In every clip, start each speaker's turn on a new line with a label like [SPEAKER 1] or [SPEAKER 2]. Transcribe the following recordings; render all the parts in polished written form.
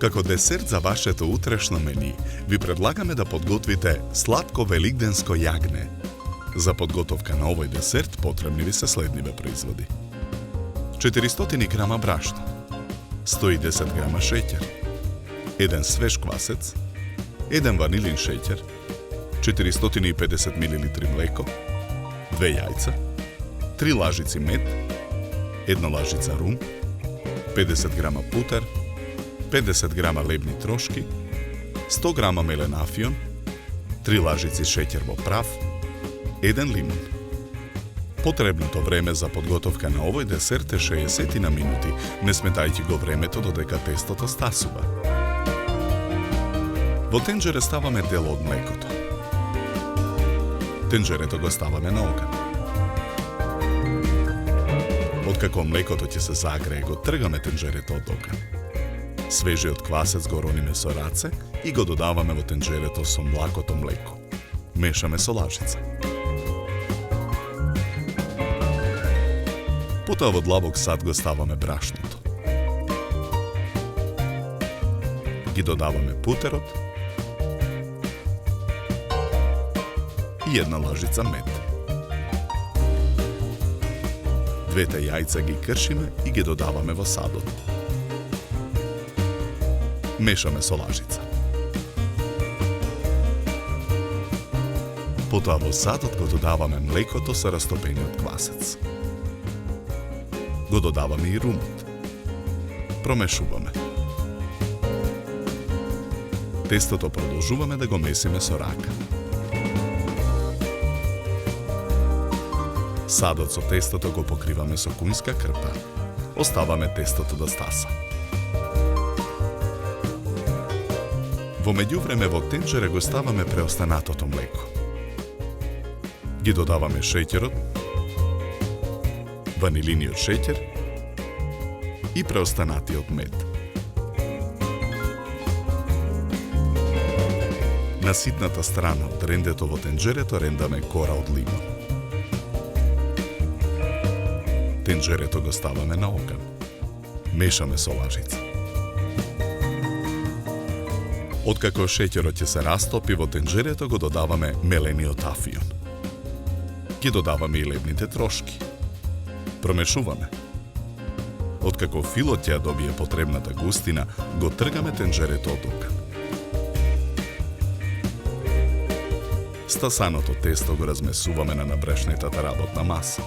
[SPEAKER 1] Како десерт за вашето утрешно мени, ви предлагаме да подготвите сладко великденско јагне. За подготовка на овој десерт потребни ви се следниве производи: 400 грама брашно, 110 грама шеќер, 1 свеж квасец, 1 ванилин шеќер, 450 мл млеко, 2 јајца, 3 лажици мед, 1 лажица рум, 50 грама путер, 50 грама лебни трошки, 100 грама мелен афион, 3 лажици шеќер во прав, 1 лимун. Потребното време за подготовка на овој десерт е 60 на минути, не сметајќи го времето додека тестото стасува. Во тенџере ставаме дел од млекото. Тенџерето го ставаме на оган. Откако млекото ќе се загрее, го тргаме тенџерето од оган. Свежиот квасец го рониме со раце и го додаваме во тенџерето со млакото млеко. Мешаме со лажица. Потоа во длабок сад го ставаме брашното. Ги додаваме путерот и 1 лажица мед. Двете јајца ги кршиме и ги додаваме во садот. Мешаме со лажица. Потоа во садот го додаваме млекото со растопениот квасец. Го додаваме и румот. Промешуваме. Тестото продолжуваме да го месиме со рака. Садот со тестото го покриваме со кунска крпа. Оставаме тестото да стаса. Во меѓувреме во тенџере го ставаме преостанатото млеко. Ги додаваме шеќерот, ванилиниот шеќер и преостанатиот мед. На ситната страна од рендето во тенџерето рендаме кора од лимон. Тенџерето го ставаме на оган. Мешаме со лажица. Откако шеќерот ќе се растопи во тенџерето, го додаваме мелениот афион. Ги додаваме и лебните трошки. Промешуваме. Откако филот ќе добие потребната густина, го тргаме тенџерето од оган. Стасаното тесто го размесуваме на набрешнетата работна маса.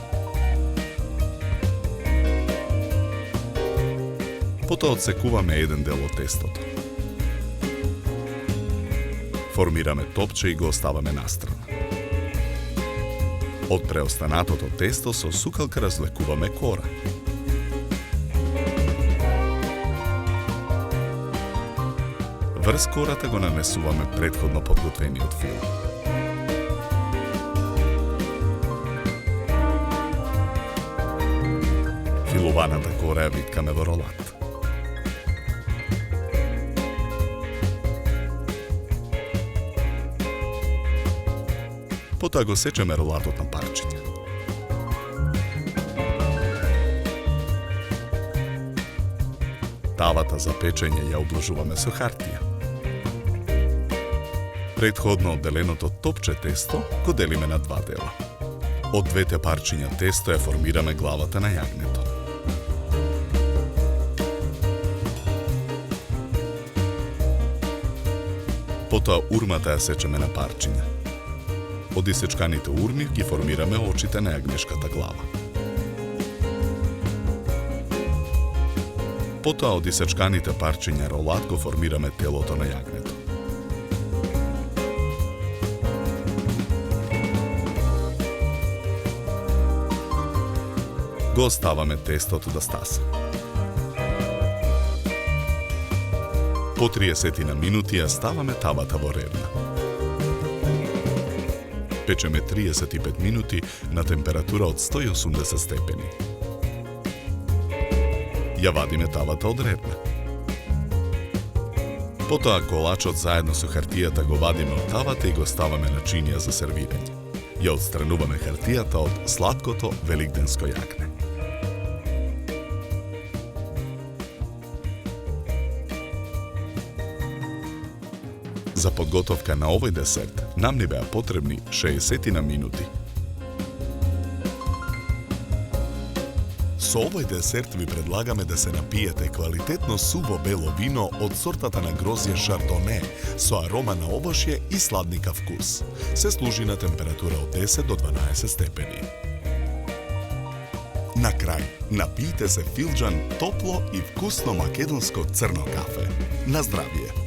[SPEAKER 1] Потоа одсекуваме еден дел од тестото. Формираме топче и го оставаме настрана. Од преостанатото тесто со сукалка развлекуваме кора. Врз кората го нанесуваме претходно подготвениот фил. Филуваната кора ја виткаме во ролат. Потоа го сечеме ролатот на парчиња. Тавата за печење ја обложуваме со хартија. Претходно одделеното топче тесто го делиме на 2 дела. Од двете парчиња тесто ја формираме главата на јагнето. Потоа урмата ја сечеме на парчиња. Од исечканите урми ги формираме очите на јагнешката глава. Потоа од исечканите парчиња ролат го формираме телото на јагнето. Го оставаме тестото да стаса. По 30 на минути ја ставаме тавата во рерна. Печеме 35 минути на температура од 180 степени. Ја вадиме тавата од рерна. Потоа колачот заедно со хартијата го вадиме од тавата и го ставаме на чинија за сервирање. ја отстрануваме хартијата од сладкото великденско јагне. За подготовка на овој десерт нам ни беа потребни 60 минути. Со овој десерт ви предлагаме да се напиете квалитетно суво бело вино од сортата на грозје Шардоне со арома на овошје и сладникав вкус. Се служи на температура од 10 до 12 степени. На крај, напијте се филџан топло и вкусно македонско црно кафе. На здравје!